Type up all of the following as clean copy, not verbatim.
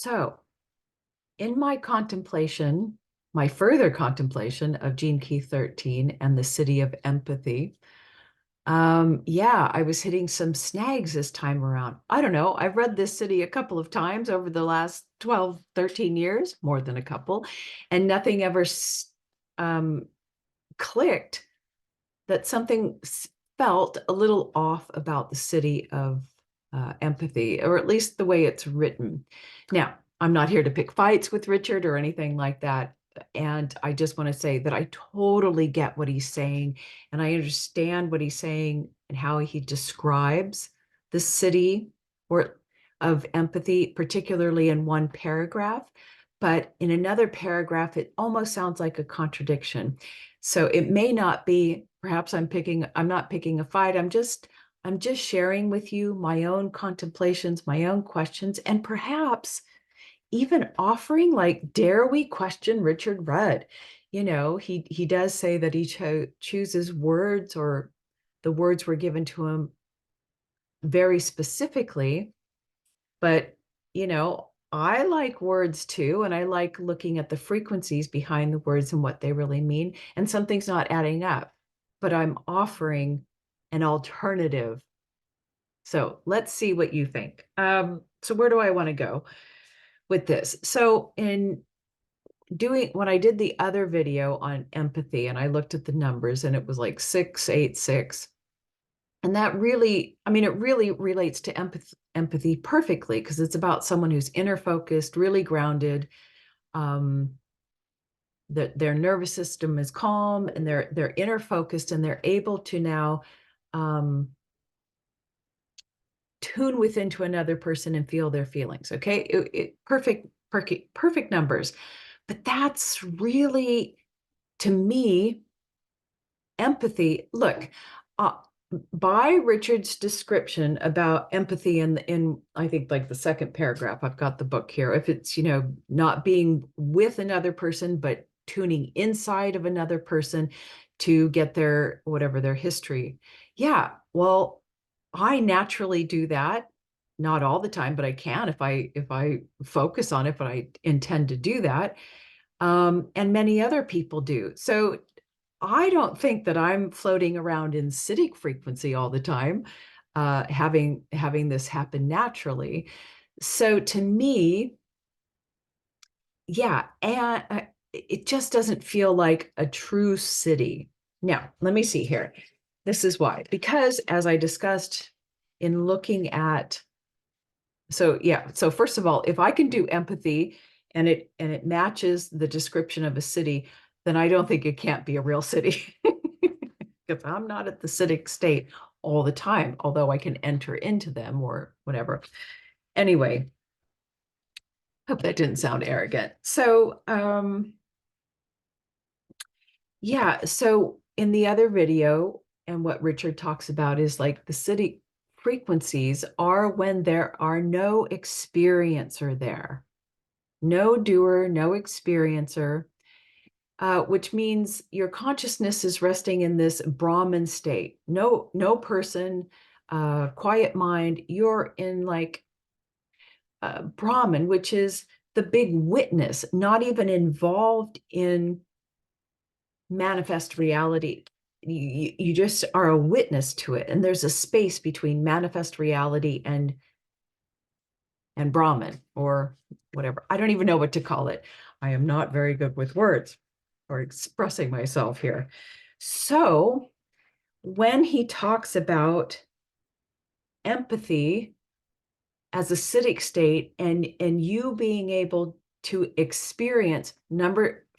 So, in my contemplation, my further contemplation of Gene Key 13 and the City of Empathy, yeah, I was hitting some snags this time around. I don't know. I've read this city a couple of times over the last 12, 13 years, more than a couple, and nothing ever um, clicked that something felt a little off about the City of Empathy, or at least the way it's written. Now, I'm not here to pick fights with Richard or anything like that. And I just want to say that I totally get what he's saying, and I understand what he's saying and how he describes the city or of empathy, particularly in one paragraph. But in another paragraph, it almost sounds like a contradiction. So it may not be, perhaps I'm not picking a fight. I'm just sharing with you my own contemplations, my own questions, and perhaps even offering, like, dare we question Richard Rudd? He does say that he chooses words, or the words were given to him very specifically. But, I like words too, and I like looking at the frequencies behind the words and what they really mean. And something's not adding up, but I'm offering an alternative. So let's see what you think. So where do I want to go with this? So when I did the other video on empathy, and I looked at the numbers, and it was like 686. And that really, I mean, it really relates to empathy perfectly, because it's about someone who's inner focused, really grounded, that their nervous system is calm, and they're inner focused, and they're able to now tune within to another person and feel their feelings. Okay, perfect numbers. But that's really, to me, empathy. Look, uh, by Richard's description about empathy in I think like the second paragraph, I've got the book here. If it's, not being with another person, but tuning inside of another person to get their whatever their history. Yeah, well, I naturally do that. Not all the time, but I can if I focus on it, but I intend to do that. And many other people do. So I don't think that I'm floating around in Siddhi frequency all the time, having this happen naturally. So to me, yeah, and it just doesn't feel like a true city. Now, let me see here. This is why. Because as I discussed in looking at, so yeah, so first of all, if I can do empathy and it matches the description of a city, then I don't think it can't be a real city. Because I'm not at the citic state all the time, although I can enter into them or whatever. Anyway, hope that didn't sound arrogant. So, yeah, so in the other video, and what Richard talks about is like the city frequencies are when there are no experiencer there, no doer, no experiencer, which means your consciousness is resting in this Brahman state. No person, quiet mind. You're in like Brahman, which is the big witness, not even involved in manifest reality. You just are a witness to it. And there's a space between manifest reality and Brahman, or whatever. I don't even know what to call it. I am not very good with words or expressing myself here. So when he talks about empathy as a citic state, and you being able to experience,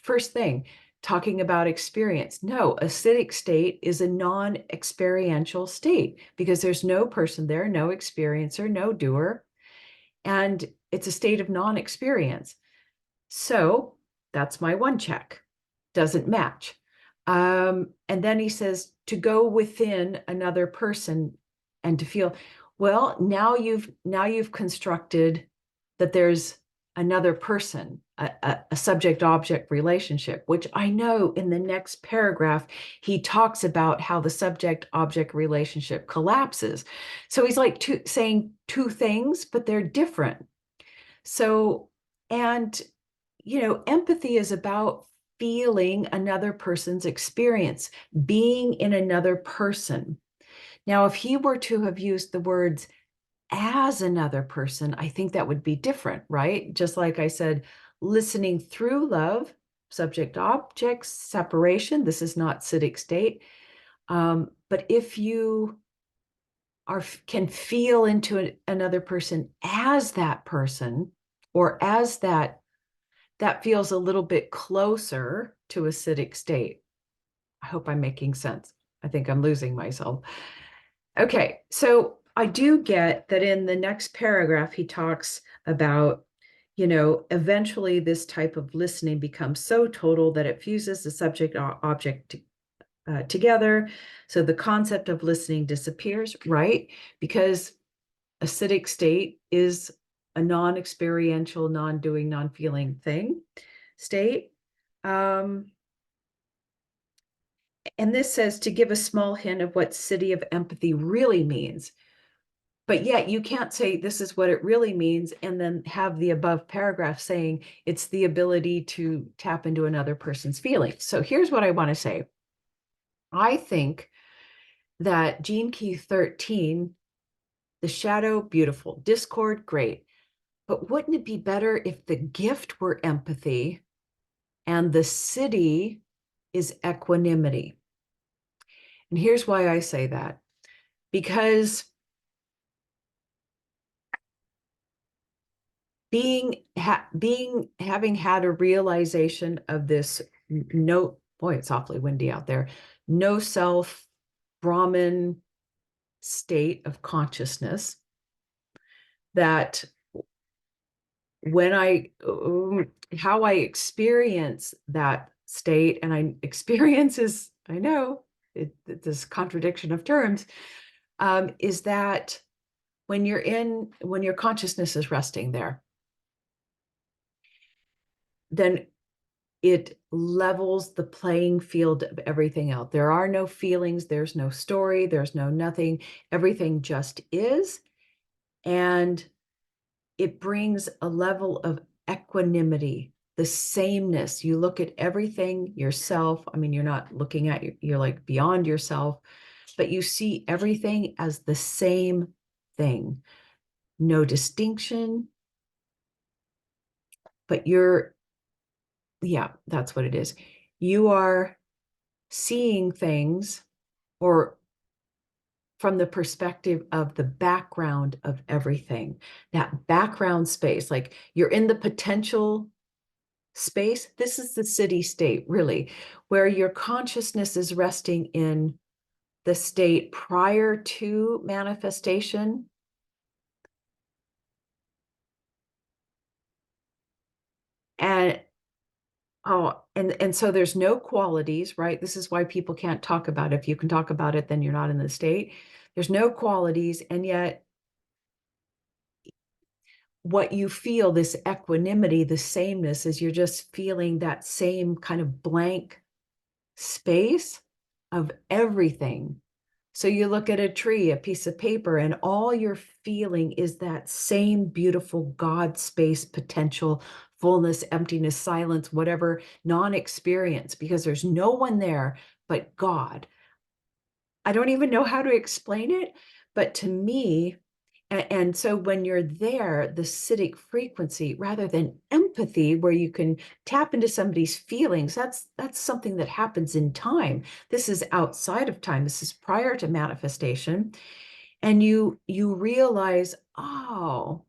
first thing, talking about experience. No, a citic state is a non-experiential state, because there's no person there, no experiencer, no doer, and it's a state of non-experience. So that's my one check. Doesn't match. And then he says to go within another person and to feel, well, now you've constructed that there's another person, a subject-object relationship, which I know in the next paragraph, he talks about how the subject-object relationship collapses. So he's like saying two things, but they're different. So And, empathy is about feeling another person's experience, being in another person. Now, if he were to have used the words as another person, I think that would be different, right? Just like I said, listening through love, subject object separation. This is not Siddhic state. But if you can feel into another person as that person, or as that feels a little bit closer to acidic state. I hope I'm making sense. I think I'm losing myself. Okay, so I do get that in the next paragraph, he talks about, eventually this type of listening becomes so total that it fuses the subject object together. So the concept of listening disappears, right? Because acidic state is a non-experiential, non-doing, non-feeling state. And this says to give a small hint of what Siddhi of empathy really means. But yet you can't say this is what it really means and then have the above paragraph saying it's the ability to tap into another person's feelings. So here's what I want to say. I think that Gene Key 13, the shadow, beautiful. Discord, great. But wouldn't it be better if the gift were empathy and the Siddhi is equanimity? And here's why I say that. Because having had a realization of this no, boy, it's awfully windy out there, no self Brahman state of consciousness, that when how I experience that state, and I experience is, I know this contradiction of terms, is that when your consciousness is resting there, then it levels the playing field of everything out. There are no feelings, there's no story, there's no nothing. Everything just is. And it brings a level of equanimity, the sameness. You look at everything yourself. I mean, you're not looking at, you're like beyond yourself, but you see everything as the same thing. No distinction, but yeah, that's what it is. You are seeing things, or from the perspective of the background of everything, that background space, like you're in the potential space. This is the Siddhi state, really, where your consciousness is resting in the state prior to manifestation. And and so there's no qualities, right? This is why people can't talk about it. If you can talk about it, then you're not in the state. There's no qualities, and yet what you feel, this equanimity, the sameness, is you're just feeling that same kind of blank space of everything. So you look at a tree, a piece of paper, and all you're feeling is that same beautiful God space potential, fullness, emptiness, silence, whatever, non-experience, because there's no one there but God. I don't even know how to explain it, but to me, and so when you're there, the Siddhic frequency, rather than empathy, where you can tap into somebody's feelings, that's something that happens in time. This is outside of time. This is prior to manifestation. And you realize, oh,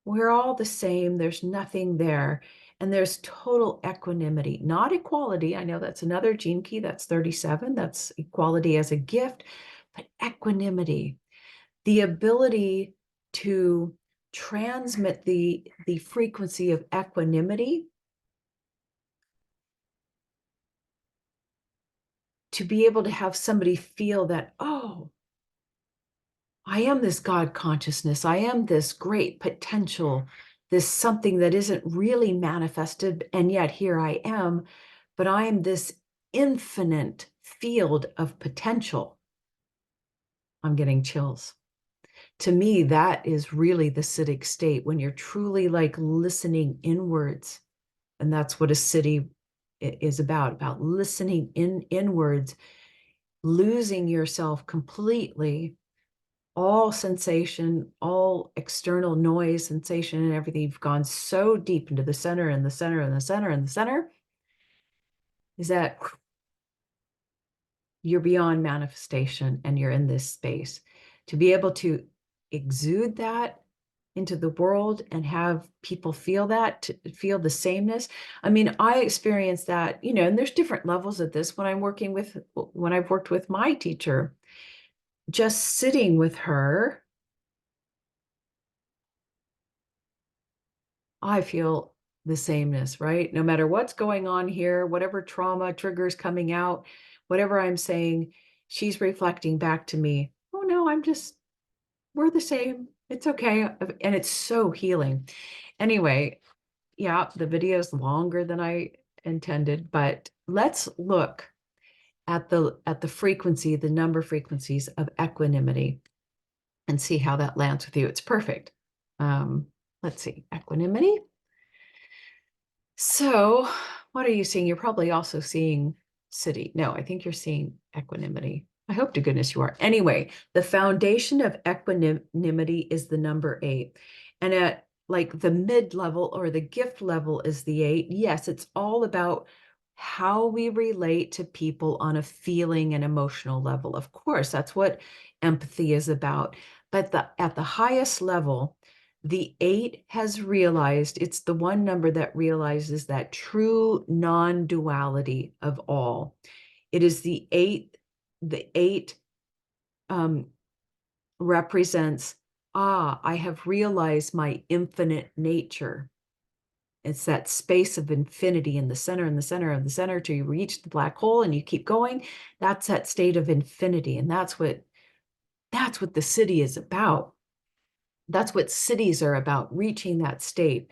we're all the same. There's nothing there. And there's total equanimity, not equality. I know that's another gene key. That's 37. That's equality as a gift, but equanimity, the ability to transmit the frequency of equanimity, to be able to have somebody feel that, oh, I am this God consciousness. I am this great potential, this something that isn't really manifested, and yet here I am, but I am this infinite field of potential. I'm getting chills. To me, that is really the Siddhic state when you're truly like listening inwards. And that's what a Siddhi is about listening inwards, losing yourself completely, all sensation, all external noise, sensation, and everything. You've gone so deep into the center and the center and the center and the center is that you're beyond manifestation and you're in this space. To be able to exude that into the world and have people feel that, to feel the sameness. I mean, I experienced that, and there's different levels of this when I've worked with my teacher, just sitting with her, I feel the sameness, right? No matter what's going on here, whatever trauma triggers coming out, whatever I'm saying, she's reflecting back to me. Oh no, we're the same. It's okay. And it's so healing. Anyway, yeah, the video is longer than I intended, but let's look at the frequency, the number frequencies of equanimity and see how that lands with you. It's perfect. Let's see, equanimity. So, what are you seeing? You're probably also seeing Siddhi. No, I think you're seeing equanimity. I hope to goodness you are. Anyway, the foundation of equanimity is the number 8. And at like the mid level or the gift level is the 8. Yes, it's all about how we relate to people on a feeling and emotional level. Of course, that's what empathy is about. But at the highest level, the 8 has realized, it's the one number that realizes that true non-duality of all. It is the 8, the 8 represents, I have realized my infinite nature. It's that space of infinity in the center and the center of the center till you reach the black hole and you keep going. That's that state of infinity. And that's what the Siddhi is about. That's what Siddhis are about, reaching that state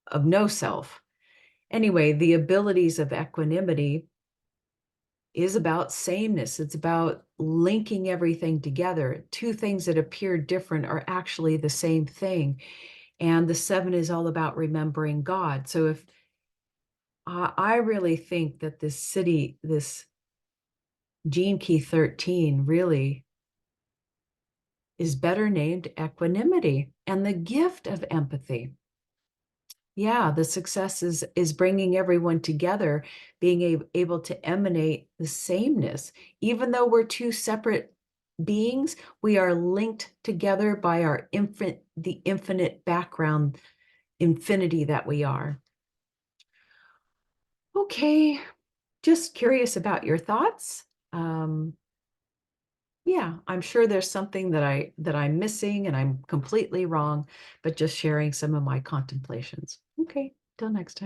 of no self. Anyway, the abilities of equanimity is about sameness. It's about linking everything together. Two things that appear different are actually the same thing. And the 7 is all about remembering God. So if I really think that this Siddhi, this gene key 13 really is better named equanimity and the gift of empathy. Yeah, the success is bringing everyone together, being able to emanate the sameness. Even though we're two separate beings, we are linked together by the infinite background infinity that we are. Okay, just curious about your thoughts. Yeah, I'm sure there's something that I'm missing and I'm completely wrong, but just sharing some of my contemplations. Okay, till next time.